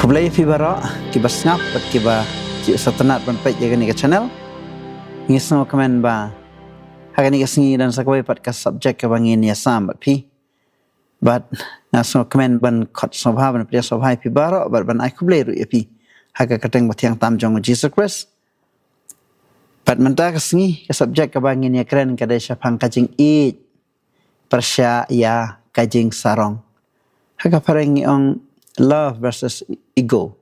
Kebelai fi bara kiba snap kiba satanat ban page jaga ni ke channel ngisno komen ba hagani ke singi dan sakawai pat ka subject ka bangin ya sam bat pi but ngasno komen ban khot sobha ban priya sobha fi bara bat ban ai kebelai ru ya pi haga kateng batiang tam jong Jesus Christ pat menta ke singi ke subject ka bangin ya keren ka dai syapang kajing i persya ya kajing sarong haga parengi ong love versus ego.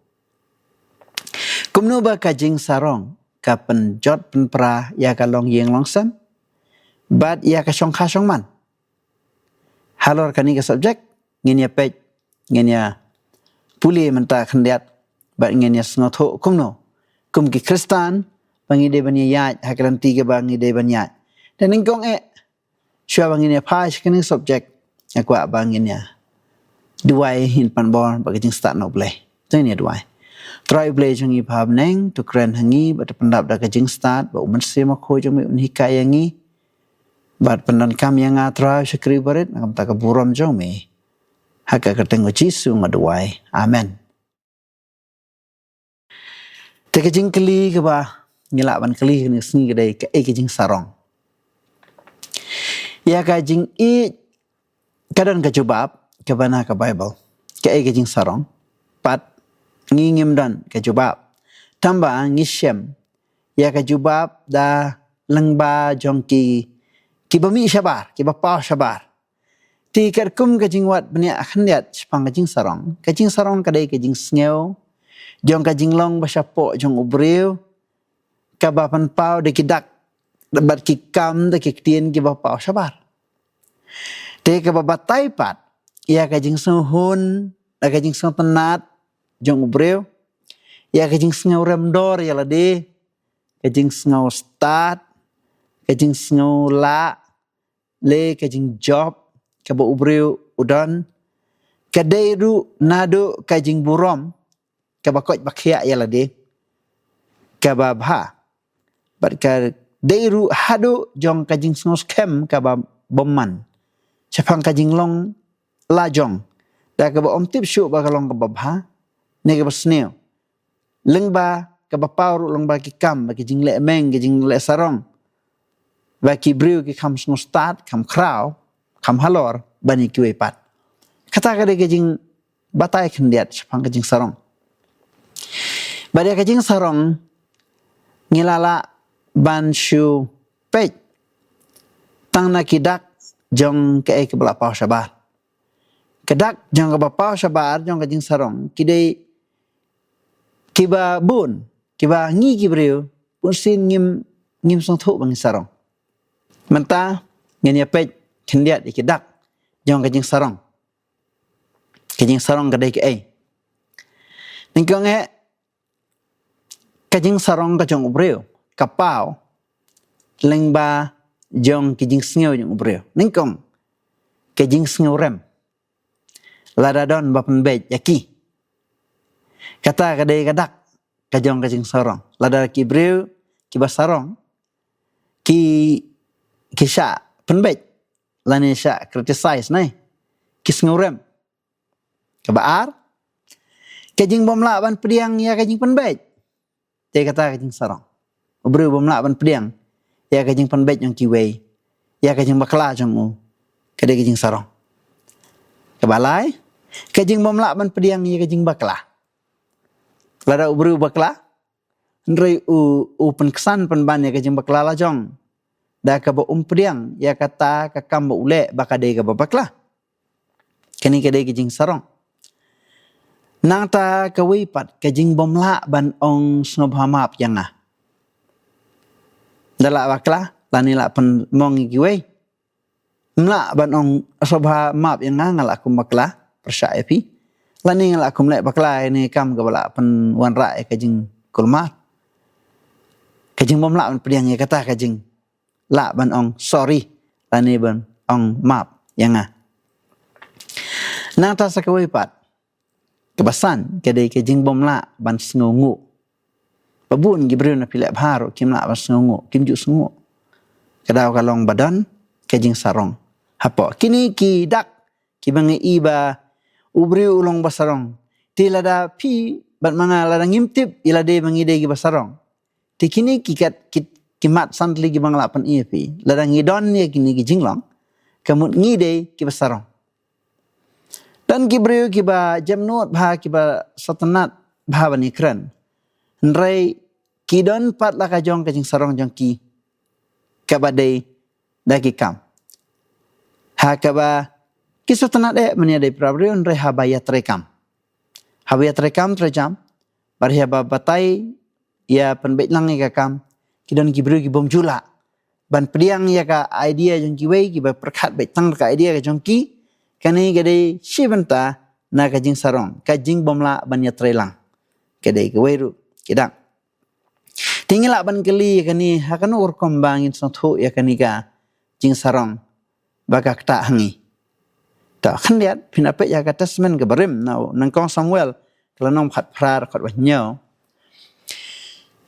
Kumno ba kajing sarong ka penjot penpra ya ka long yeng longsam bat ya ka syong khasong man. Halor kani ka subject ngin ya pej ngin ya puli menta khendiat bat ngin ya snotho kumno kum ki Kristan bangi de ban ya hakalan tiga bangi de ban ya. Dan ngkong syua bangin ya pa kani subject akwa bangin ya duai hin pan bon bagi jing start no bleh tani duai try bleh jing i phab neng to kren hangi bat pendap da jing start ba uman se ma kho jong mi un hikai yangi bat pendan kam yang atra syukri barit ngam ta ka buram jong mi haka ka tengo jisu ngaduai amen te ka jing kli ka ba ngila ban kli ni sni ka dai ka jing sarong ya ka jing i kadan ka jubab kabana ka Bible ka jing sarong pat ngingim dan ka jubab tamba ngisem ya ka jubab da lengba jongki bami syabar ki bapa syabar ti kum ka jing wat bnia khandiat pang ka jing sarong kadai ka jing sneu jong ka jing long basyapo jong ubreu ka bapan pau de kidak dapat ki kam de ki tien ki bapa syabar te ka babatai pat ya kajing suhun, kajing suhun tenat, jong ubreu, ya kajing sengau remdor ya lade, kajing sengau start, kajing sengau la, le kajing job, kaba ubreu udan, kadairu nado kajing burom, kaba koj bakia ya lade, kaba bha, bat kadairu hado jong kajing sengau skem kaba boman, syapang kajing long lajong da ka ba om tip syu ba kalong ka babha ne ka basneo lengba ka ba pauru lengba ki kam ba ki jing le meng ki jing le sarong ba ki briu ki kam sno start kam kraw kam halor bani ki we pat kata ka de ki jing batai khendiat chapang ka jing sarong ba de ka jing sarong ngilala ban syu pej tang na kidak jong ka e ka bala pa sabar kedak jang ka bapa sabar jang ka jing sarong kidai kiba bun kiba ngi kibreu pun sin ngim song thu bang sarong menta ngin ya pej khendiat ikidak jang ka jing sarong kadai ke ningkong ka jing sarong ka jong ubreu kapau lengba jong ki jing sneu jong ubreu ningkong ka jing sneu rem ladadon bapen bej yaki kata kadai kadak kajong kajing sarong lada ki breu ki basarong ki sya penbej lani sya criticize nai ki ngurem kabar kajing bomla ban pediang ya kajing penbej te kata kajing sarong breu bomla ban pediang ya kajing penbej yang kiwei ya kajing bakla jong kadai kajing sarong kabalai kajing bomla ban pediang ya kajing bakla lada ubru bakla ndrei u penkesan penban ya kajing bakla la jong da ka ba pediang ya kata ka kam ba ule bakadai ka ba bakla kani kadai kajing sarong nang ta ka wipat kajing bomla ban ong snobhamap yang dala bakla lani la pen mong giwe mla ban ong sobha map yang ngala kum bakla persya pi lani ngala kum le bakla ni kam ka bala pen wan ra kajing kulmat kajing bom la ban pediang ya kata kajing la ban ong sorry lani ban ong map yang nang ta sakawai pat kebasan kadai kajing bom la ban sngungu babun gibreu na pilek bharo kim la ban sngungu kim ju sngungu kadaw kalong badan kajing sarong hapo kini ki dak ki bangi iba ubreu ulong basarong ti lada pi bat manga lada ngimtip ilade mangide gi basarong. Ti kini kimat santli gi banglapan iya pi. Lada ngidon ya kini gi jinglong. Kamut ngide ki basarong. Dan kibriu kiba jamnut bha kiba satanat bha bani kran. Nrai kidon pat la kajong kajing sarong jong ki kabadai daki kam. Ha kaba kisatanat mani adai prabriu nrai habaya trekam. Habaya trekam trejam barhi ba batai ya penbait lang ya kam kidon kibriu ki bom jula. Ban pediang ya ka idea jong ki wei kiba perkat bet tang ka idea ka jong ki kani gadai shibanta na kajing sarong kajing bomla ban ya trelang. Kadai ke weiru kidang. Tinggal ban keli kani hakanu urkom bangin sontu ya kani ka jing sarong bagak tak hangi. Tak khendiat pinapet ya ka testament ke barim nau nangkong Samuel kalau nong phat prar kot wanyau.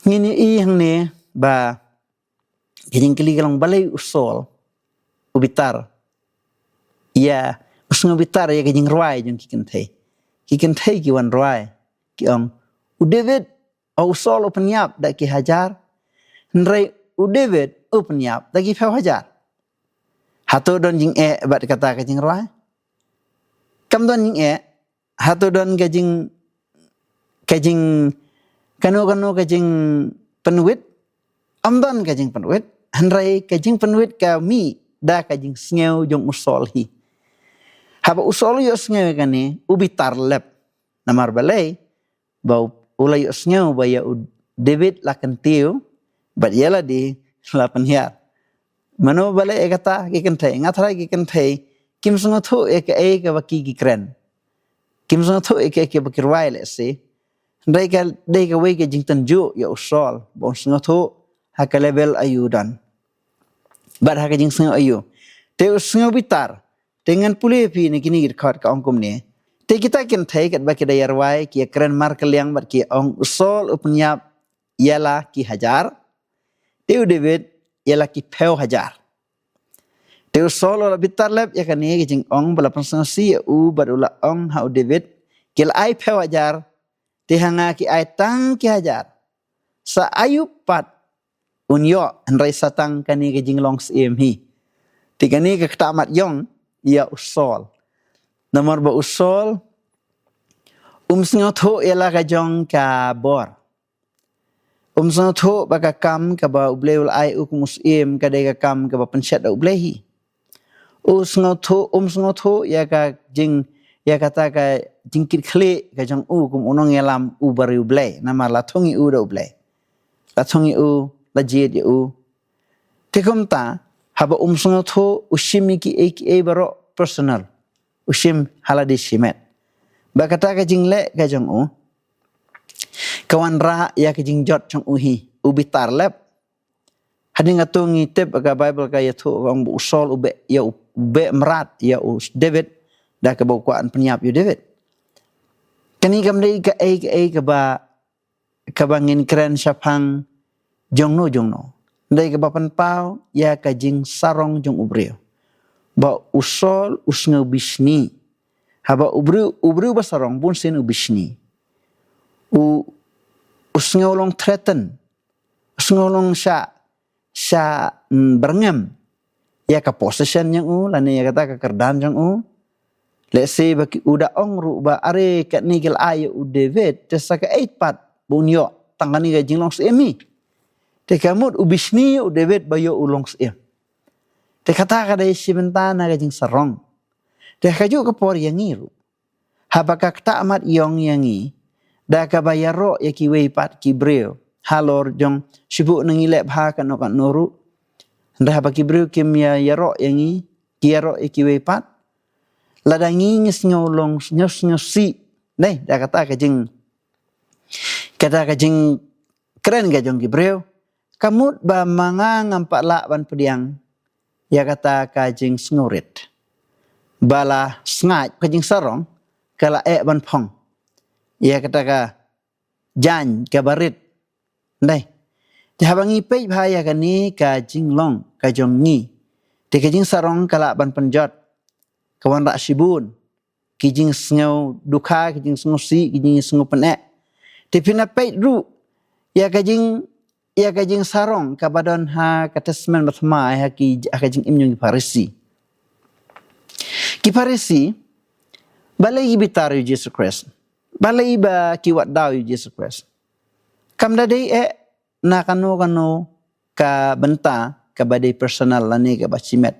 Ngini i hang ne ba jing keli kalong balai usol ubitar. Ya usngo bitar ya kajing ruai jong kiken thei ki wan ruai ki ong u David au usol penyap dak ki hajar nrai u David u penyap dak ki hajar hato don jing bat kata kajing ruai kam don jing hato don kajing kanu kajing penuit amdon kajing penuit nrai kajing penuit kami da kajing sngew jong usol hi. Haba usol yo sngew kani ubitar lep namar balai bau ulai yo sngew baya David lakan tiu bat yala di lapan hiar. Mano balai kata kiken thai ngathra kiken thai kim sunga thu ke baki ki kren. Kim sunga thu ke bakirwai le se. Dai ka wei ke jing tanju yo usol bon sunga thu haka level ayudan. Bat haka jing sunga ayu. Te sunga bitar dengan pulih pi ni kini record ka ongkom ni. Te kita kin thai kat baki dayar wai ki keren markel yang bat ki ong usol upnyap ialah ki hajar. Te David ialah ki peu hajar. Te usol ora bitar lep ya kan ni ki jing ong bala pensang si u badula ong ha David kil ai peu hajar. Te hanga ki ai tang ki hajar. Sa ayu pat unyo andrai satang kani ki jing long sim hi. Te kani ke tamat yong ya usol. Nomor ba usol sngo ialah kajong ka bor. Sngo baka kam ka ba ubleul ai muslim ka de ka kam ka ba pensat da ublehi. Sngo ya ka jing ya kata ka jingkit khle ka jong unong yalam bari uble nama lathongi da uble. Lathongi lajid ya Tekum ta haba sngo ushimi ki baro personal. Ushim haladi shimet. Bakata ka jing le ka jong kawan ra ya ka jing jot jong hi ubitar lep. Hading atungi tip ka Bible ka yatu ang usol ube ya ube merat ya David da ka bakuan penyap yu David. Kani kam dei ka ka ba kabangin keren syapang jongno. Dai ka bapan pau ya ka jing sarong jong ubreo. Ba usol usngo bisni. Haba ubreu basarong bun sen ubisni. Usngo long threaten. Usngo long sya berngem. Ya ka possession yang lani ya kata ka kerdan yang let's say baki uda ong ru ba are kat nigel ayo David tesa ka 8 bunyo tangani ga jinglong semi. Te kamut ubisni David bayo ulong sem. Te kata ka dai sibentana ga jing sarong. Te kaju ka por yang iru. Habaka kta amat yong yangi da ka bayaro ya ki wei pat ki breu. Halor jong sibuk nangile bha kan noru. Nda habaki breu kim ya yaro yangi ki yaro ya ki wei pat. Ladangi ngolong si. Nei da kata ka jing keren ga jong ki breu. Kamut ba manga ngampak la ban pediang. Ya kata ka jing snorit. Bala sngat ka jing sarong kala ban phong. Ya kata ka jan ka barit. Nei. Jahabangi pei bahaya ka ni ka jing long ka jong ni. Te ka jing sarong kala ban penjot. Kawan rak sibun. kijing sengau duka, kijing sengau si, kijing sengau penek. Tapi na pait ru ya kajing sarong kabadon ha katasmen matma ha ki kajing imnyong Parisi. Ki Parisi balai bitar yu Jesus Christ. Balai ba ki wat daw yu Jesus Christ. Kam dadai na kano ka benta ka badai personal lani ka bacimet.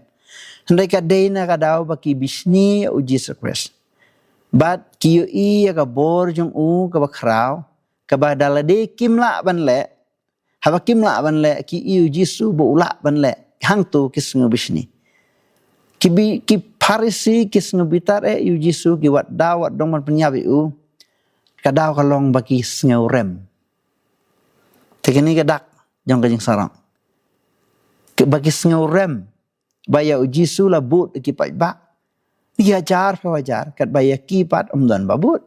Hendai ka day na ka daw ba ki bisni u Jesus Christ. Bat ki yu i ka bor jong u ka bakraw ka ba dalade kimla ban le. Haba kimla ban le ki yu Jesus bo ula ban le. Hang tu kis bisni. Ki Parisi kis bitar yu Jesus ki wat daw wat dong man penyabi u. Ka daw ka long ba ki ngau rem. Tekini kadak jong kajing sarang. Bagi ngau rem. Baya uji su la but ki pat ba. Ni ajar pa wajar kat baya ki pat dan babut.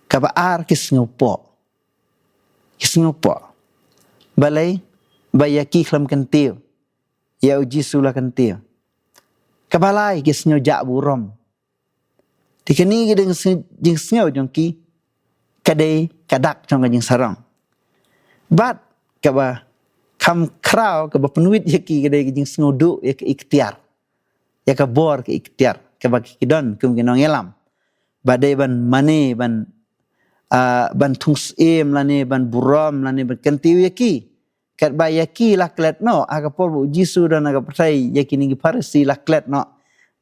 Ka ba ar kis ngau po. Kis ngau po. Balai baya ki khlam kentiu. Ya uji su la kentiu. Ka balai kis ngau jak burom. Tikani gideng jing ngau jong ki kadai kadak jong kajing sarang. Bat kaba kam kraw kaba penuit ya ki kedai kijing sengudu ya ke ikhtiar. Ya ke bor ke ikhtiar. Kaba kidon kum kinong elam. Badai ban mane ban tungs lani ban buram lani ban kentiu ya ki. Kat ba ya ki laklet no. Aga por bu ujisu dan aga percaya ya ki ningi Parisi laklet no.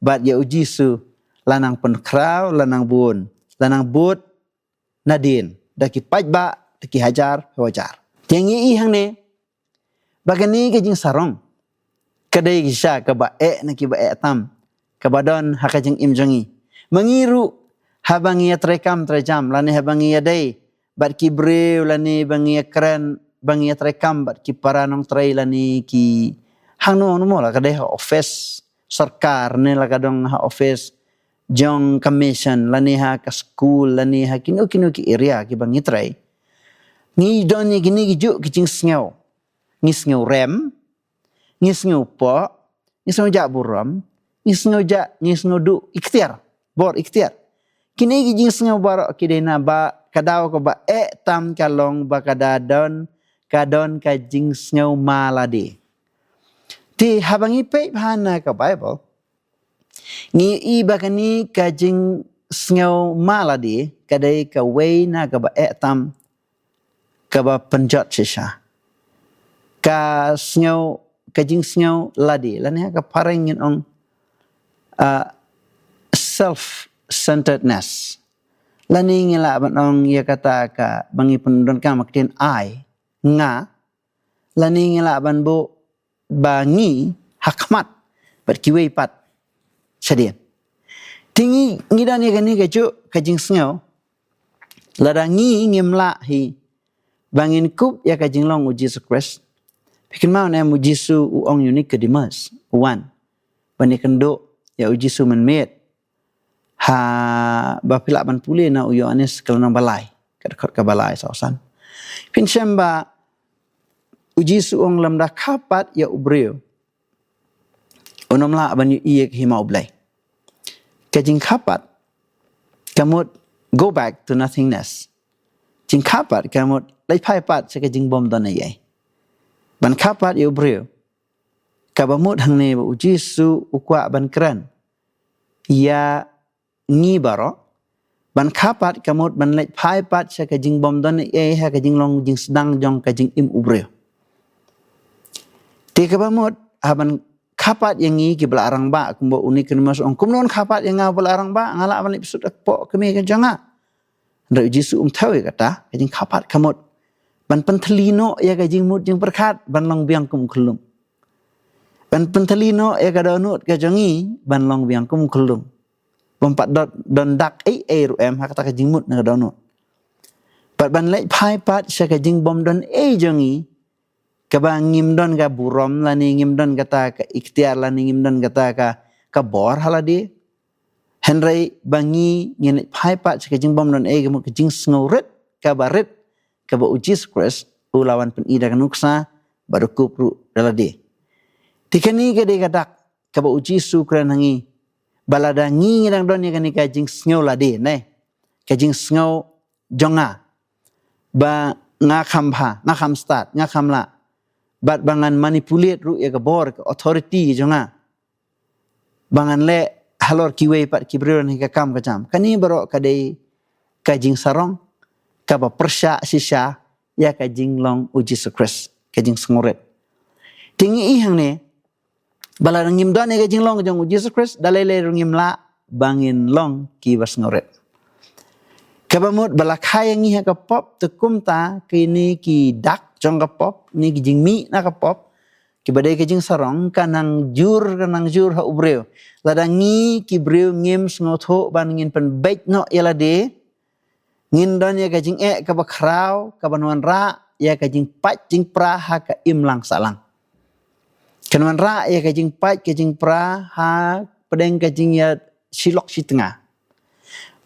Bat ya ujisu lanang pen kraw lanang bun. Lanang but nadin. Daki pajba daki hajar wajar. Yang i hang ne bagani kajing sarong kadai kisah kaba na ki ba tam kabadon hakajing imjongi mengiru habangi trekam trejam lani habangi dai bat ki breu lani bangi keren bangi trekam bat ki paranong trai lani ki hang no mo la kadai ha office sarkar ne la kadong ha office jong commission lani ha ka school lani ha kino ki area ki bangi trai ni don ni gini gijuk kicing sengau. Ni sengau rem, ni sengau po, ni sengau jak buram, ni sengau du ikhtiar, bor ikhtiar. Kini gijing sengau barok kidena ba kadaw ko ba tam kalong ba kadon kajing sengau malade. Ti habang ipay bahana ka Bible, ni iba kani kajing sengau malade kadai ka way na ka ba tam kaba penjat sisa. Ka sengau kajing sengau ladi lani ka parengin ong self-centeredness. Lani ngila ong ya kata ka bangi penudon ka makin ai nga lani ngila ban bu bangi hakmat berkiwei pat sedian. Tinggi ngidan ya gani kaju kajing sengau ladangi ngimla hi bangin kup ya kajing long Jesus Christ. Bikin mau na mu Jisu uong unik ke dimas. Uwan. Bani kendo ya Jisu menmet. Ha bapilak ban pulih na uyo anis kelanang balai. Kadakot ka balai sausan. Pinsem ba Jisu uong lam dah kapat ya ubreu. Unom la ban yu iye hima ublay. Kajing kapat kamut go back to nothingness. Jing kapat kamut lai pai pat sa kajing bom don ay. Ban kapat ya ubreu. Kabamut hang ne bu Jisu ukwa ban keren. Ya ngi baro. Ban kapat kamut ban lai pai pat sa kajing bom don ay ha kajing long jing sedang jong kajing im ubreu. Ti kabamut haban kapat yang ngi ki belarang ba kumbo unik kemas ong kumnon kapat yang ngau belarang ba ngala ban episode akpo kemi ka janga. Ndai Jisu tahu kata kajing kapat kamut ban pentelino ya kajing mut jing berkat ban long biang kum kelung. Ban pentelino ya kadonut kajangi ban long biang kum kelung. Bompat don dak ruem ha kata kajing mut na kadonut. Pat ban lek pai pat sa kajing bom don jangi kabang ngim don ka burom lani ngim don kata ka ikhtiar lani ngim don kata ka bor haladi. Henry bangi ngin pai pat sa kajing bom don gemuk kajing sngoret ka baret kaba Jesus Christ ulawan penida kanuksa baru kupru dalade. Tikani gede kadak kaba Jisu kran hangi balada ngi dang don ya kan kajing sngo la de ne kajing sngo jonga ba nga kham start nga kham la bat bangan manipulate ru ya gabor ke authority jonga bangan le halor kiwe pat kibril ni ka kam kacam kani baro kadai kajing sarong kaba persya sisa ya kajing long uji Jesus kajing senguret tinggi ihang ne bala ngim don ya kajing long jong uji Jesus dalai le ngim la bangin long ki bas ngoret kabamut bala kaya ngi ka pop tekum ta kini ki dak jong ka pop ni kajing mi na ka pop ki badai kajing sarong kanang jur ha ubreu ladangi ki breu ngim snotho ban ngin pen bait no yala de ngin don ya kajing ka bakrau ka banwan ra ya kajing pat jing pra ha ka imlang salang kanwan ra ya kajing pat kajing pra ha pedeng kajing ya silok si tengah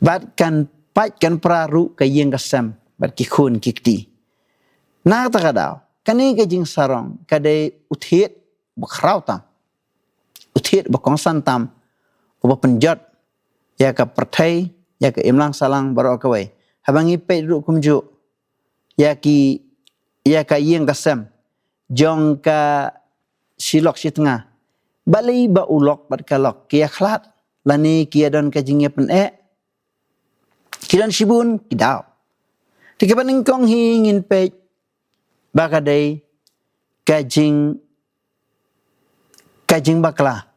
bat kan pat kan pra ru ka yeng kasam bat ki khun kikti na ta kadau kani kajing sarong kadai uthet bakrau tam uthet bakongsan tam uba penjot ya ka pertai ya ka imlang salang baro ka wai habangi pe ru kumju ya ka yeng kasam jong ka silok si tengah balai ba ulok bat kalok kia khlat lani kia don ka jingya pen kidan sibun kidau tikapan kong hingin pe bakadai kajing bakla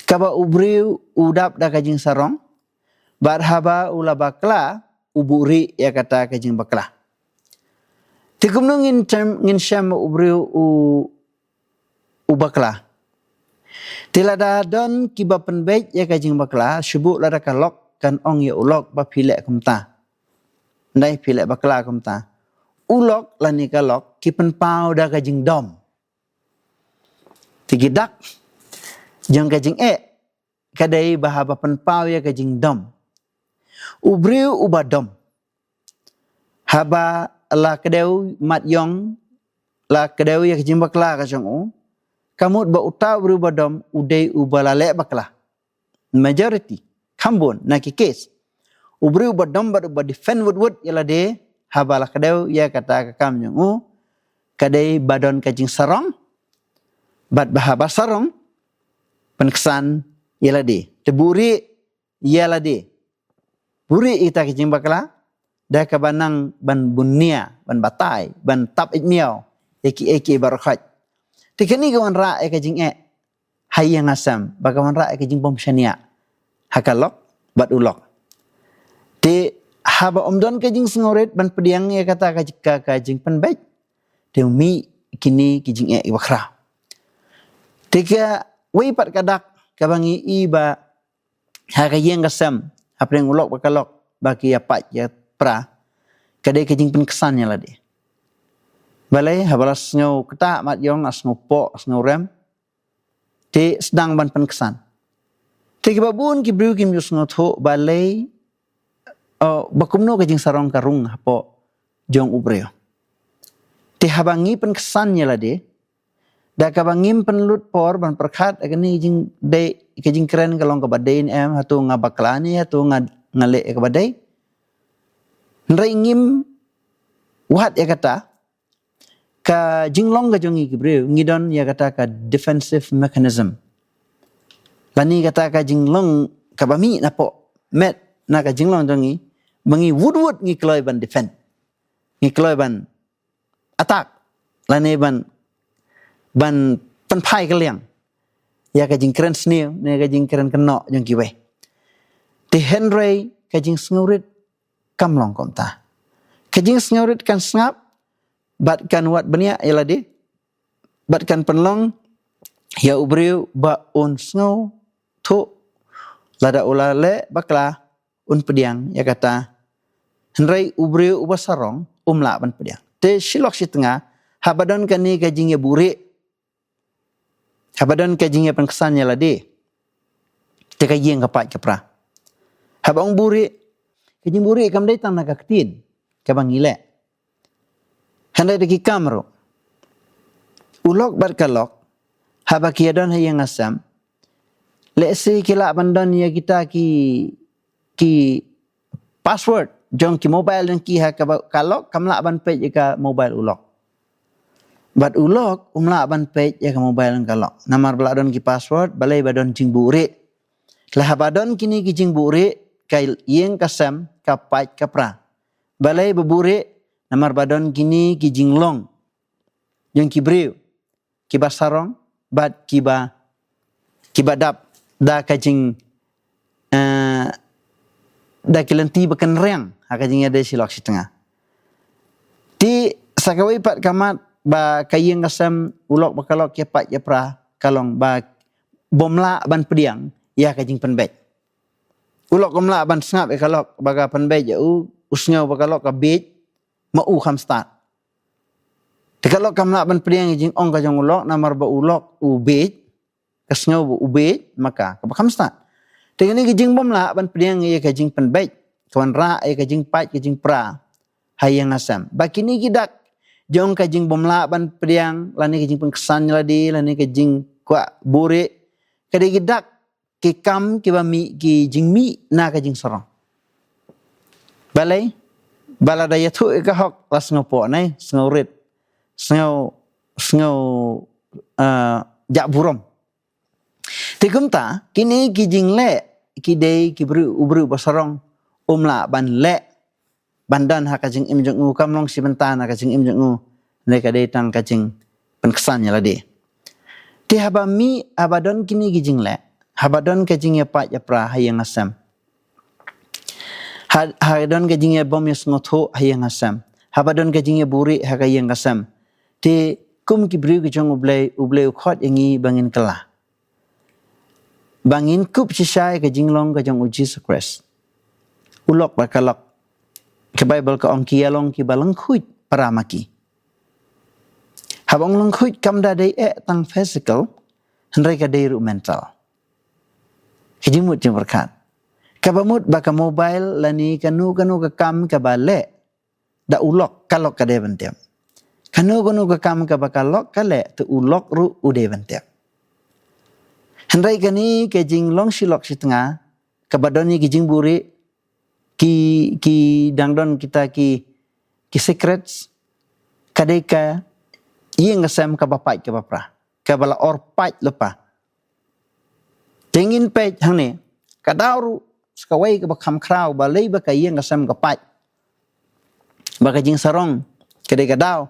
kaba ubriu udap da kajing sarong barhaba ula bakla uburi ya kata kajing bakla tikumno ngin syam ubriu u bakla tilada don kiba penbait ya kajing bakla syubuk lada kalok kan ong ya ulok ba pilek kumta ndai pilek bakla kumta ulok lani kalok kipen pau da kajing dom tigidak jang kajing kadai bahaba pen pau ya kajing dom ubriu ubadom haba la kedeu mat yong la kedeu ya kajing bakla ka jong kamut ba utau ubriu badom udai ubalale bakla majority kambon na ki case ubriu badom ba defend wood yala de haba la kedeu ya kata ka kam jong kadai badon kajing sarong bat bahaba sarong penkesan yala de teburi yala de buri ita kajing bakla da ka banang ban bunia ban batai ban tap miao eki barakhat tikani kawan ra kajing hayang asam bagawan ra kajing bom syania hakalok bat ulok te haba omdon kajing sengoret ban pediang ya kata kajing penbaik te mi kini kajing bakra tiga wipat kadak kabangi iba hakayeng kasam apreng ulok bakalok baki apat ya pra kadai kajing penkesannya lah de balai habalas ngau keta mat yong asngau po asngau rem te sedang ban penkesan te kibabun kibriu kim yus ngau tho balai bakumno kajing sarong karung hapo jong ubreo te habangi penkesannya lah de da kabangim penlut por ban perkhat agani jing de kajing keren kalong ka badain hatu ngabaklani hatu ngale ka badai nrai ngim wat ya kata ka jinglong ka jongi kibreu ngidon ya kata ka defensive mechanism lani kata ka jinglong ka bami napo met na ka jinglong jongi bangi wood ngi kloi ban defend ngi kloi ban attack lani ban penpai kaliang ya ka jing keren sneu ne ka jing keren keno jong kiwe ti henry ka jing sngurit kamlong konta kajing sngurit kan snap bat kan wat benia elade bat kan penlong ya ubriu ba on sngo tho lada ulale bakla un pediang ya kata henry ubriu ubasarong umla ban pediang te silok si tengah habadon kan ni kajing ya buri habadon kajing ya penkesannya lade te kajing kapat kapra habang buri kajing buri kam dai tang naga ketin kabang ile handai deki kamro ulok bar kalok haba kiadon hayang asam let's say kila bandan ya kita ki password jong ki mobile dan ki ha kalau kamla ban page ka mobile ulok. Bat ulok umla ban page ya ka mobile kalau. Namar baladon ki password balai badon jing buri. Lah badon kini ki jing buri kai yeng kasam ka page ka pra. Balai beburi namar badon kini ki jing long. Jong ki briu. Ki basarong bat ki badap da kajing da kilenti bakan reang ha kajing ada silok si tengah. Ti sakawai pat kamat ba kayeng kasam ulok bakalok ya pat ya pra kalong ba bomla ban pediang ya kajing penbet. Ulok komla ban sngap ya kalok baga penbet ya usngau bakalok ka bej mau kham start. Kalau kamla ban pediang jing ong kajong ulok namar ba ulok ubej kasngau bu ubej maka kabakam start. Dengan ini kajing bomla ban pediang ya kajing penbet kawan ra ya kajing pat kajing pra hayang asam. Bakini gidak jong kajing bomla ban pediang lani kajing pengkesan ladi lani kajing kwa bure kade gidak ki kam ki ba mi ki jing mi na kajing sorong. Balai bala daya tu ka hok las ngopo nai sngorit sngo jak burom. Tikum ta kini kijing le kidei kibru basarong umla ban le bandan ha kajing im jong u kamlong si bentan ha kajing im jong u ne kadai tang kajing penkesan ya lade. Ti haba mi abadon kini kijing le habadon kajing ya pat ya pra hayang asam. Hadon kajing ya bom ya sngoto hayang asam. Habadon kajing ya buri ha hayang asam. Ti kum kibru ki jong ublei ukhot yangi bangin kelah. Bangin kup sisai ke jinglong ke jong Jesus Christ. Ulok bakalok ke Bible ke ong kialong ki balang khuit para maki. Habang lang khuit kam da dei tang physical hendrai ka dei ru mental. Kijimut jeng berkat. Kabamut baka mobile lani kanu ka kam ka bale da ulok kalok ka dei bentem. Kanu ka kam ka bakalok kale tu ulok ru ude bentem. Hendrai kani ke jing long silok si tengah kabadoni ke jing buri ki dangdon kita ki secrets kadai ka yeng asam ka bapai ka bapra ka bala or pai lepa tengin pe hang ne kadauru skawai ka bakam krau balai ba ka yeng asam ka pai ba ka jing sarong kadai kadau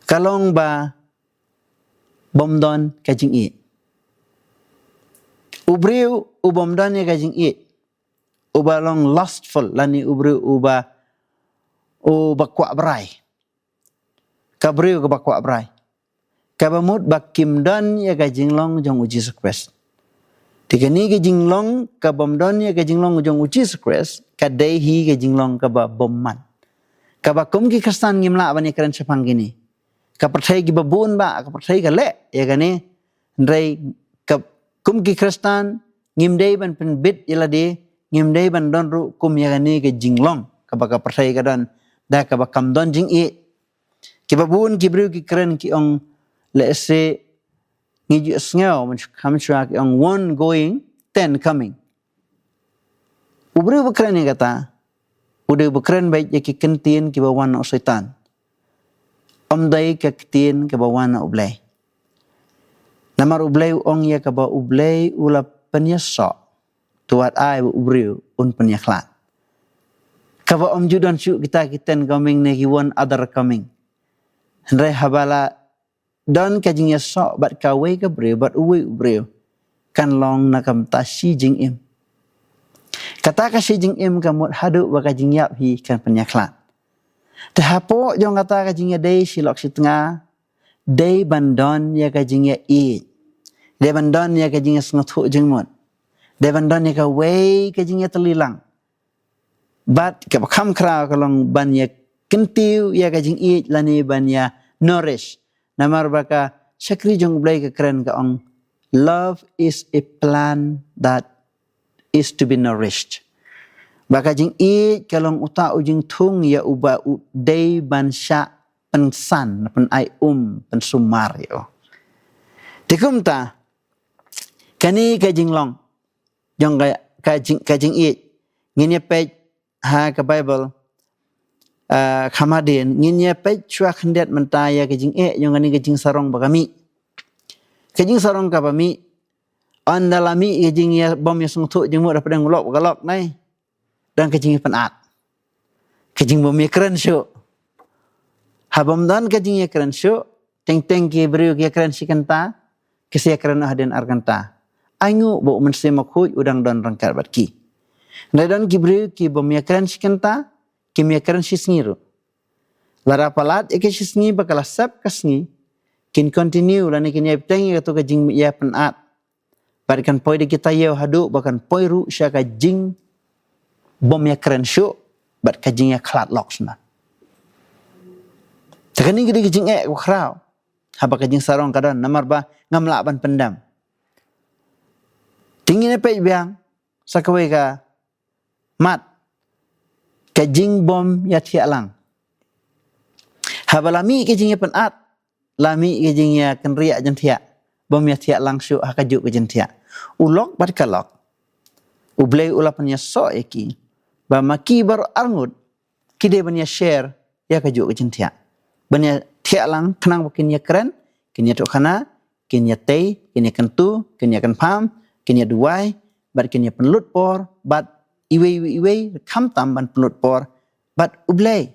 kalong ba bomdon ka jing i ubriu ubomdan ya kajing i ubalong lustful lani ubriu uba kwa brai kabriu ke bakwa brai kabamut bakimdan ya kajing long jong uji Jesus tikani kajing long kabomdan ya kajing long jong uji Jesus kadai hi kajing long kaba bomman kabakum ki kristan ngimla bani keren sepang gini kapercaya ki babun ba kapercaya ka le ya kani ndrai kum ki kristan ngimdei ban penbit ilade ngimdei ban don ru kum yagani ke jinglong kabaka percaya kadan da kabakam don jing i kibabun kibru ki keren ki ong let's say ngiju sngaw kam chua ki ong one going 10 coming ubru bekeren ni kata udah bekeren baik ya ki kentin ki bawan o setan omdai ke kentin ke bawan o blai namar ublay ong ya kaba ublay ula penyesok tuat ai ubriu un penyaklat. Kaba om judan syuk kita kiten coming neki one other coming. Hendrai habala don kajing yesok bat kawe ke briu bat uwi ubriu kan long nakam ta si jing im. Kata ka si jing im kamut hadu wa kajing yap hi kan penyaklat. Tehapo jong kata kajing ya dei silok si tengah dei bandon ya kajing ya i. Dei bandon ya kajing ya sngotu jengmut. Dei bandon ya ka wei kajing ya telilang. Bat ka bakam kra kalong ban ya kentiu ya kajing i lani ban ya nourish. Namar baka syakri jong blai ka keren ka ong love is a plant that is to be nourished. Baka jing i kalong uta ujing tung ya uba dei ban sya pensan pen ai pen sumar yo. Tikum ta Kani kajing long. Jong kajing it. Ngin page ha ka Bible. Kamadin ngin page chua khendet mentaya kajing jong kani kajing sarong bagami. Kajing sarong ka bami. Andalami kajing ya bom ya sung thu jeng mo dapat ngulok galok nai. Dan kajing penat. Kajing bom ya keren syo. Habam dan kajing ya keren syo. Teng ki beriu ki keren si kenta. Kesia keren ahden arkanta. Aingu bo mense makhuj udang don rangkat batki. Nadon ki beriu ki bom ya keren si kenta. Ki ya keren si sengiru. Lara palat eke si sengi bakal sap kasngi. Kin continue lani kin ya tengi katu kajing ya penat. Barikan poi di kita yau hadu bahkan poi ru sya kajing bom ya keren syo. Bat kajing ya klat lok sana. Tekani gede kajing ko krau. Haba kajing sarong kadon namar ba ngamla ban pendam. Tingin pe biang sakwe ka mat kajing bom ya tialang. Haba lami kajing ya penat. Lami kajing ya kenriak jan tiak. Bom ya tialang syu hakajuk kajing tiak. Ulok bat kalok. Ublei ulapan ya so eki. Ba maki baru arngut. Kide ban ya share ya kajuk kajing tiak. Ban ya tiak lang kenang bukin ya keren. Kin ya tok khana, kin ya tei, kin ya kentu, kin ya kan pam, kin ya duai, bat kin ya penlut por, bat iwe kam tam ban penlut por, bat ublei.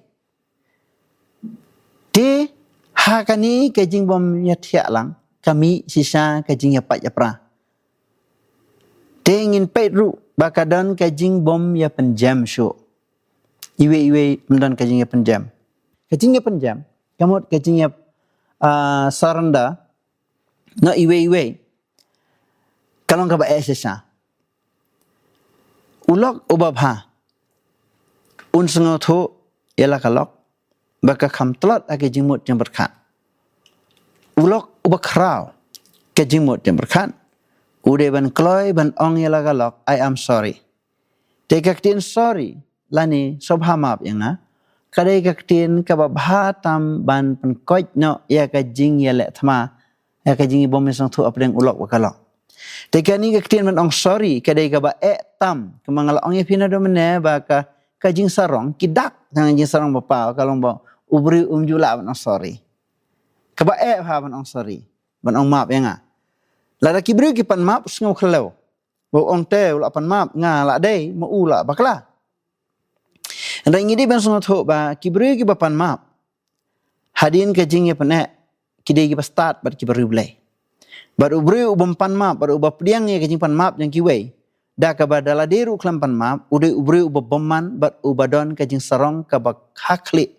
Te hakani kajing bom ya tiak lang, kami sisa kajing ya pat ya pra. Te ingin peit ru bakadon kajing bom ya penjam syo. Iwe mendan kajing ya penjam. Kajing ya penjam, kamot kajing ya saranda no iwe kalong ka ba sisa ulok ubabha unsengo tho yala kalok baka kham tlat ake jingmut jang berkhat ulok ubakrau ke jingmut jang berkhat ude ban kloy ban ong yala kalok I am sorry tekaktin sorry lani sobha map yang kadai kaktin kababha tam ban penkoj no ya kajing ya lek thma ya kajing bom mesang thu apdeng ulok wakalok tekani kaktin ban ong sorry kadai kaba tam kemangal ong ya pina do mene ba ka kajing sarong kidak nang jing sarong bapa kalong ba ubri jula ban ong sorry kaba ha ban ong sorry ban ong map ya nga la kibri ki pan map sngo khlew bo ong te ula pan map nga la dei mo ula bakla. Anda ingin ban sungat ho ba kibri ki bapan map. Hadin kajing ya panek kidai ki start bat kibri blai. Bat ubri ubam pan map bat ubap diang ya kajing pan map yang kiwei. Da ka badala deru klam pan map ude ubri ubab bomman bat ubadon kajing sarong ka bak hakli.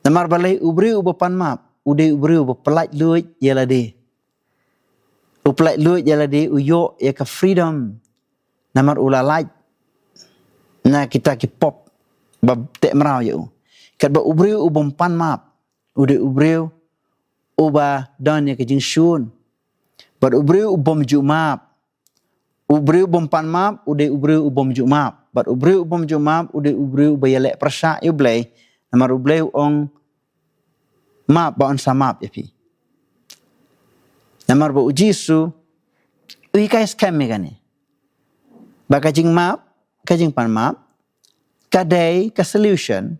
Namar balai ubri ubap pan map ude ubri ubap pelaj luit yala de. Upelaj luit yala de uyo ya ka freedom. Namar ulalaj. Na kita ki pop bab tek merau yo kat ba ubriu ubom pan map ude ubriu uba dan ya kejing syun bad ubriu ubom jumap ubriu ubom pan map ude ubriu ubom jumap bad ubriu ubom jumap ude ubriu bayalek persa yo blai namar ubriu ong map ba on samap ya pi namar ba ujisu ui kai scam megane ba kajing map kajing pan map kadai ka solution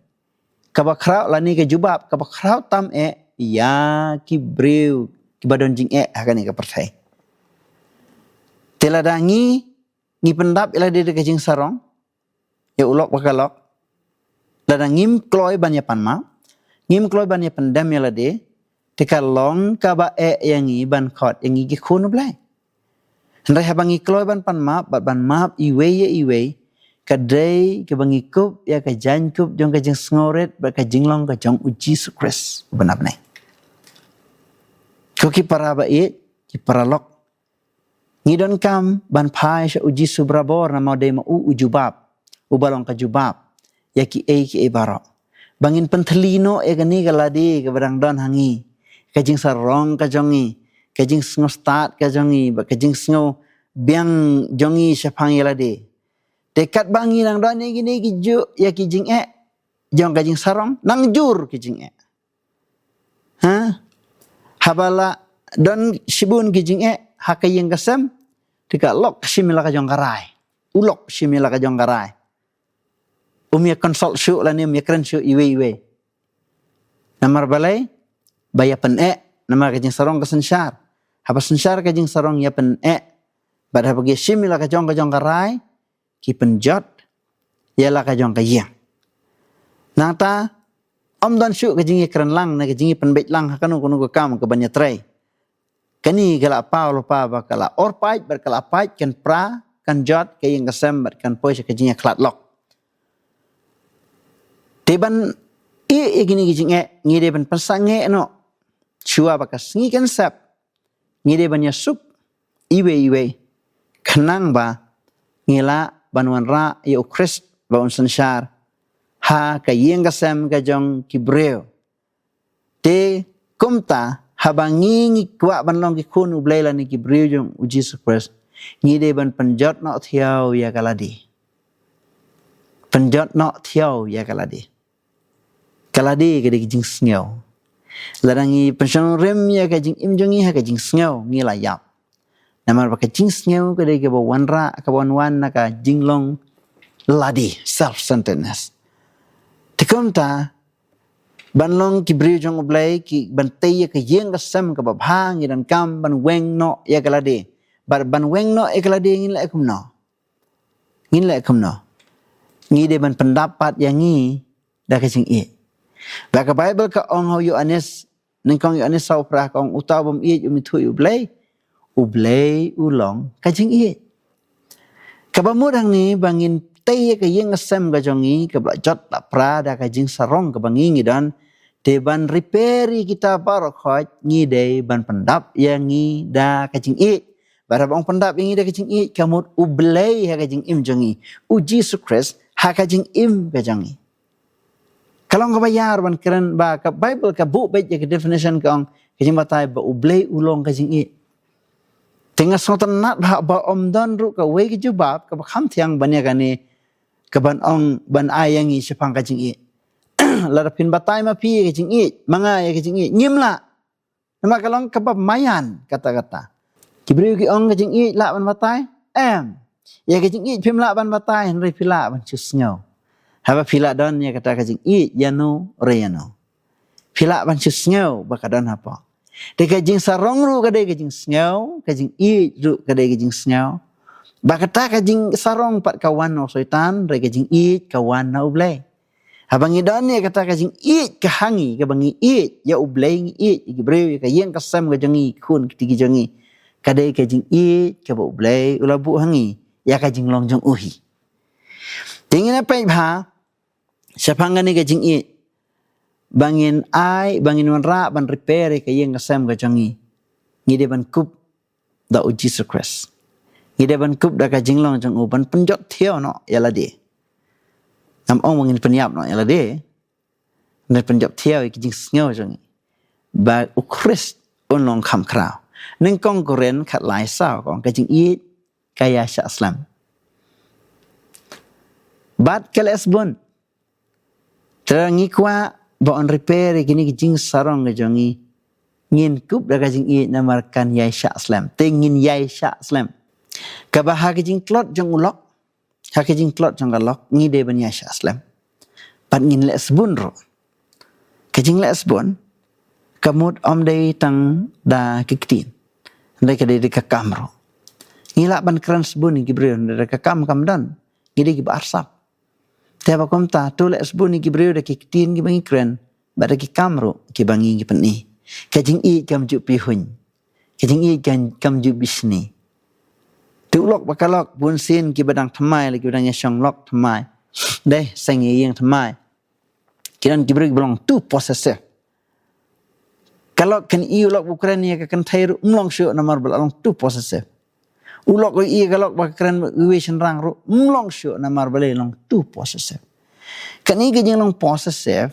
kabakrau lani ke jubab kabakrau tam ya ki breu ki badon jing hakani ka pertai teladangi ngi pendap ila de ke jing sarong ya ulok bakalok ladang ngim kloy ban ya panma ngim kloy ban ya pendam ya lade tekalong kaba yang ngi ban khot yang ngi ki khun blai ndai habangi kloy ban panma ban map iwe kadai ke bangikup ya ke jankup jong ke jeng sngoret ba ke jinglong ke jong uji sukres benar nai ko ki para ba ki para lok ngidon kam ban pai sha uji subrabor na mode ma ujubab ubalong ke jubab ya ki baro bangin pentelino gani galadi ke barang don hangi ke jeng sarong ke jongi ke jeng sngo start ke jongi ba ke jeng sngo biang jongi syapang yalade dekat bangi nang don ni gini giju ya kijing jong kajing sarong nang jur kijing habala don sibun kijing hakayeng kasem tika lok shimila ka jong karai ulok shimila ka jong karai umia consult syu lani umia kren syu iwe namar balai baya pen namar ka jing sarong ka sensyar haba sensyar ka jing sarong ya pen bad haba ge shimila ka jong karai ki penjot yala ka jong ka yeng nata om don syu ka jing kren lang na ka jing penbet lang hakanu kunu ka kam ka banya trai kani gala Paulo pa ba kala orpait ber kala pait kan pra kan jot ke yang kasem ber kan poi ke jinya klat lok teban gini gijinge ngide ban pasange no chua ba kasngi kan sap ngide ban yasup iwe kanang ba ngila banwan ra ya Christ ba unsan syar ha ka yang kasem ka jong kibreo te kumta habangi kwa ban long ki kun ublela ni ki briujung u Jesus Christ ngide ban penjot no thiau ya kaladi penjot no thiau ya kaladi ke de jing sngew larangi pensyong rem ya ka jing imjongi ha ka jing sngew ngila yap namar ba ka jing sngew ke de ke wanra ka wan na ka jing long ladi self centeredness tikumta ban long ki briujong ublay ki ban tey ka yeng ka sem ka babhang dan kam ban weng no ya kalade bar ban weng no ekalade ngin la ekum no ngi de ban pendapat yang ngi da ka sing ba ka bible ka ong ho Yohanes ning kong Yohanes sau pra kong utaw bom umi thu ublay ulong ka sing ka bamudang ni bangin tey ka yeng sem ka jongi ka blajot la pra da ka jing sarong ka bangingi dan de ban reperi kita barokot ngi de ban pendap yang ngi da kajing barabang pendap yang ngi da kajing kamut ublay ha kajing jongi u Jesus Christ ha kajing kajangi kalau ngabayar ban keren ba ka Bible ka bu bet ya definition ka kajing batai ba ublay ulong kajing tengah sotan nat ba don ru ka we ki jubab ka kham thiang banya kani ka ban ong ban ayangi sepang kajing larapin batai ma pi ke jing manga ya ke jing nyimla nama kalong kabab mayan kata-kata kibriu ki ong ke jing la ban batai ya ke jing pim la ban batai henry pila ban chusngau haba pila don ya kata ke jing yano reyano pila ban chusngau bakadon apa de ke jing sarong ru ke de ke jing sngau ke jing ru ke de ke jing sngau bakata ke jing sarong pat kawan no soitan re ke jing kawan na ublay habang idan ni kata kajing ka hangi ka bangi ya ublay gibreu ka yeng kasam ka jangi kun kitigi jangi kadai kajing ka ba ublay ulabu hangi ya kajing long jong uhi tingin apa ha sapanga ni kajing bangin wanra ban repair ka yeng kasam ka jangi ngide ban kup da u Jesus Christ ngide ban kup da kajing long jong u ban penjot theo no yala de am ong mangin penyap no yala de ne penjap thiau ki jing sngew jong ba u Christ on long kham krao ning kong koren khat lai sao kong ka jing kaya sya Islam bat keles bun terangi kwa ba on repair kini ki jing sarong ka jongi ngin kup da ka jing namarkan yai sya Islam tengin yai sya Islam ka ba ha ki jing klot jong ulok hakijing klot jong galok ngi de ban yasha Islam pat ngin le sbun ro kajing le sbun kamut om de tang da kiktin de ka de ka kamro ngila ban kran sbun ni gibreu de ka kam dan ngi de ki barsap te ba kom ta tu le sbun ni gibreu de kiktin gi bangi kran ba de ki kamro ki bangi gi pen kajing kam ju pi hun kajing kam ju bisni tu lok bakalok bun sin ki badang thamai lagi badang yashong lok thamai deh sangi yang thamai kiran ki beri belong tu possessive kalau kan lok bukan ya kan thairu umlong syu namar belong tu possessive ulok kalau bakran wition rang ru umlong syu namar belong tu possessive kan i gajing long possessive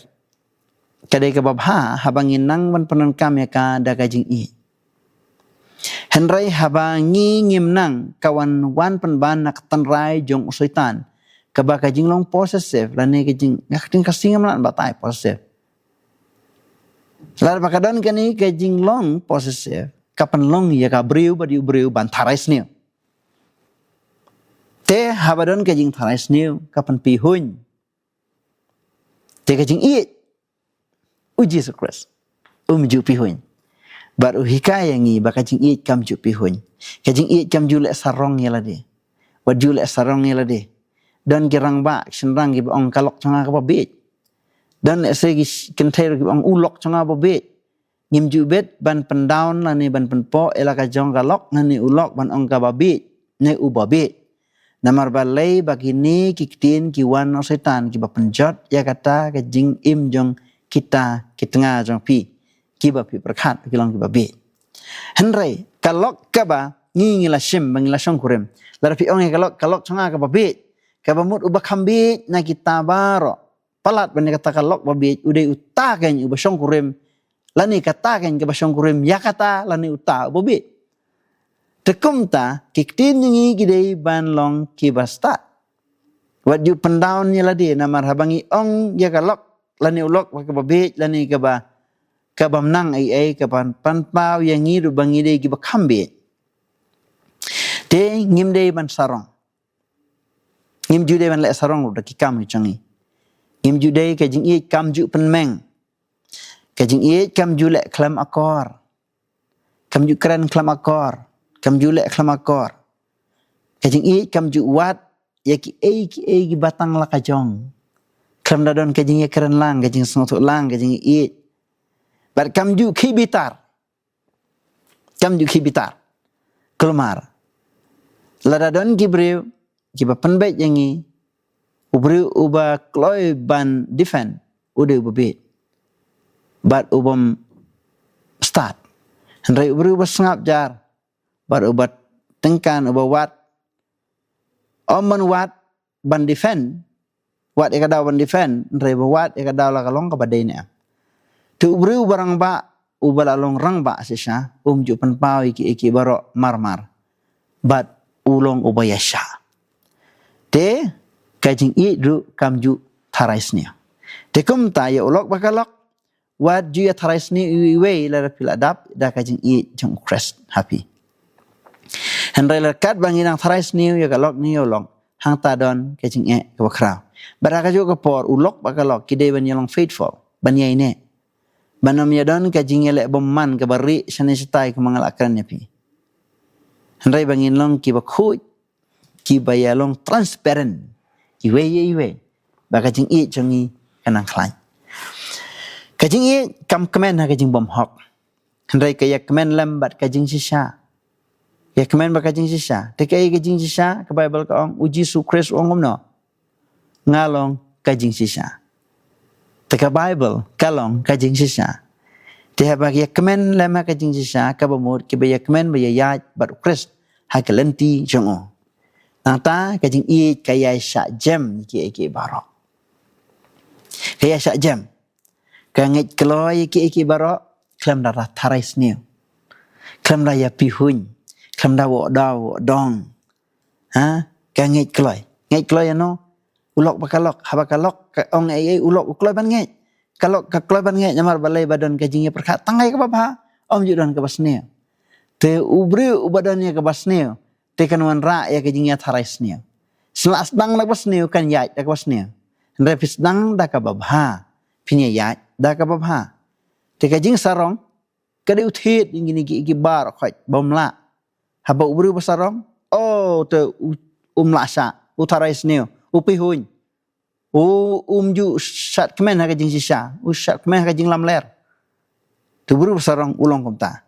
kadai ka babha habangin nang ban panan kam ya ka da gajing Henry haba ngim nang kawan wan penban nak tanrai jong usuitan kaba kajing long possessive lani kajing ngakting kasingam lan batai possessive lar bakadon kani kajing long possessive kapan long ya ka breu ba di breu ban tharais ni te habadon ka jing tharais ni kapan pi hun te ka jing i Jesus Christ ju pi hun bar hikaya ngi ba ka jing i kam ju pi hun ka jing i kam ju le sarong ya la de wa ju le sarong ya la de dan girang ba senrang gi ong kalok changa ka ba be dan segi kenther gi ong ulok changa ba be ngim ju bet ban pendaun la ni ban penpo ela ka jong kalok ngani ulok ban ong ka ba be ne u ba be namar balai bagini kiktin ki wan o setan ki ba penjot ya kata ka jing im jong kita kitanga jong pi ki ba pi perkhat ki long ki ba be henrai kalok ka ba ngi la shim bang la shong kurem la pi ong kalok changa ka ba be ka ba mut uba kambi na kita baro palat ban kata kalok ba be udai uta kan uba shong kurem lani kata kan ke ba shong kurem ya kata lani uta ba be tekum ta kiktin ngi gidei ban long ki basta wat ju pendaun ni ladi namar habangi ong ya kalok lani ulok ka ba be lani ka ba menang ai ka pan pau yang ngi ru bangi dei ki ba kambi te ngim dei ban sarong ngim ju dei ban le sarong ru ki kam changi ngim ju dei ka jing i kam ju pen meng ka jing i kam ju le klam akor kam ju kren klam akor kam ju le klam akor ka jing i kam ju wat ya ki ki batang la ka jong klam da don ka jing i kren lang ka jing sngot lang ka jing i bar kam ju khibitar kelmar la don gibreu ki ba penbet yangi ubreu uba kloi ban defend ude uba bet bat ubam start hendrai ubreu uba sengap jar bat uba tengkan uba wat oman wat ban defend wat ikadaw ban defend hendrai uba wat ikadaw la kalong ka badai ni tu ubreu barang ba uba lalong rang ba sisya ju penpau iki baro marmar bat ulong ubayasha te kajing i ru kamju tharaisnya te kum ta ya ulok bakalok wat ju ya tharaisni we la piladap da kajing i jong crest happy hendrai la kat banginang tharaisni ya kalok ni ulong hang ta don kajing e ka bakra baraka ju ka por ulok bakalok kide ban yalong faithful ban yai ne banom ya don kajing le bomman ka bari shane sitai ka mangalakran ya pi hendrai bangin long ki bakhu ki bayalong transparent iwe ba kajing i jongi kanang khlai kajing i kam kemen ha kajing bom hok hendrai kaya kemen lambat kajing sisa ya kemen ba kajing sisa te kaya kajing sisa ka bible ka ong uji su kris ong no ngalong kajing sisa te ka bible kalong kajing sisa te ha ya kemen lama kajing sisa ka bamur ki ba ya kemen ba ya bat kris ha kalenti jongo nata kajing i kaya syak jam ki barok kaya syak jam kangit keloi ki barok klam darah tarais ni klam da ya pihun klam da wo dong ha kangit keloi ngit keloi no ulok bakalok habakalok ong ai ulok keloi ban ngit kalok ka keloi ban ngit nyamar balai badan kajing i perkhat tangai ka baba om judan ka basne te ubri ubadannya ka basne tekan wan ra ya kajing ya tharais ni selas dang la basne kan ya ka basne repis dang da ka babha pinya ya da ka babha te kajing sarong ka de uthit ingini ki bar khoi bomla haba ubru basarong oh te la sa utharais ni upi hun ju sat kemen ha kajing sisa sat kemen ha kajing lamler tu buru basarong ulong komta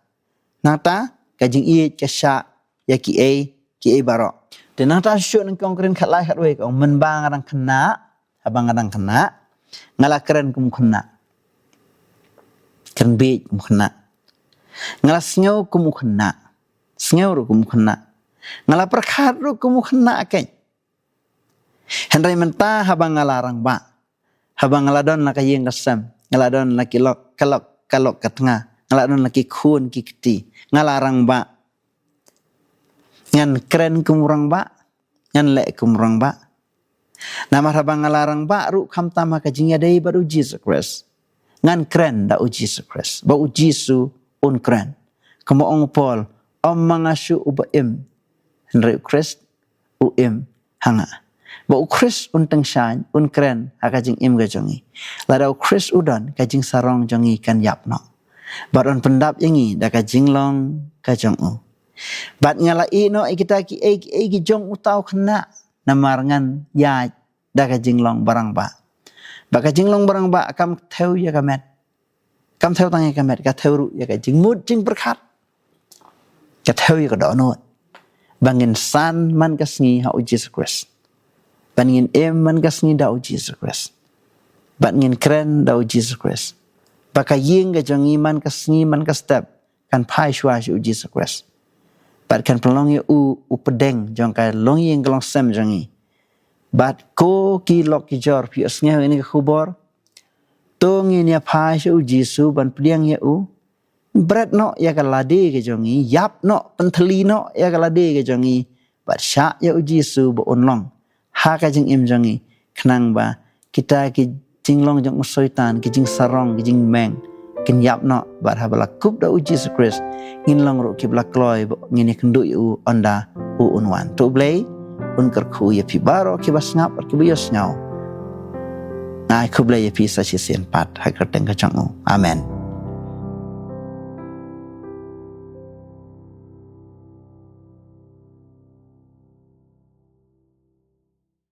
nata kajing i kasha ya ki baro de nata syuk nang kongkren khat lai khat we kong men bang adang kena abang adang kena ngala keren kum kena keren be kum kena ngala sngew kum kena sngew ru kum kena ngala perkhat ru kum kena kai hendrai menta habang ngalarang ba habang ngaladon na kayeng kasam ngaladon na kilok kalok katnga ngaladon na ki khun ki kti ngalarang ba ngan keren kumurang ba ngan le kumurang ba namar habang ngalarang ba ru kham tama kajing ya dei baru Jesus Christ ngan keren da uji Jesus Christ ba uji su un keren Kamu ong Paul om mangasu uba im Henry Christ im hanga ba Chris unteng shan kren akajing im gajongi lada Chris udan kajing sarong jongi kan yapno baron pendap yangi da kajing long kajongu bat ngala ino kita ki jong utau kena namarangan ya da kajing long barang ba kajing long barang ba kam theu ya kamet kam theu tang ya kamet ka theu ru ya kajing mut jing berkat ka theu ya ka do no bangin san man kasngi ha Jesus Christ bangin man kasngi da Jesus Christ bangin kren da Jesus Christ baka ying ga jong iman kasngi man ka step kan pai shwa Jesus Christ bat kan pelong u pedeng jong ka long ying glong sem jongi bat ko ki lok ki jor pi asnya ini ka khubor tong ini pai shu Jesus ban pedeng ya u berat no ya ka lade ke jongi yap no pentheli no ya ka lade ke jongi bat sha ya u Jesus bo onlong ha ka jing im jongi khnang ba kita ki jinglong jong soitan ki jing sarong ki jing meng kin yap no bat ha bala kup da u Jesus Christ ngin long ro ki bla kloi ngini kendu u onda u unwan to blay un kerku ya pi baro ki bas ngap ki bios nyau ngai ku blay ya pi sa chi sen pat ha ka teng ka chang amen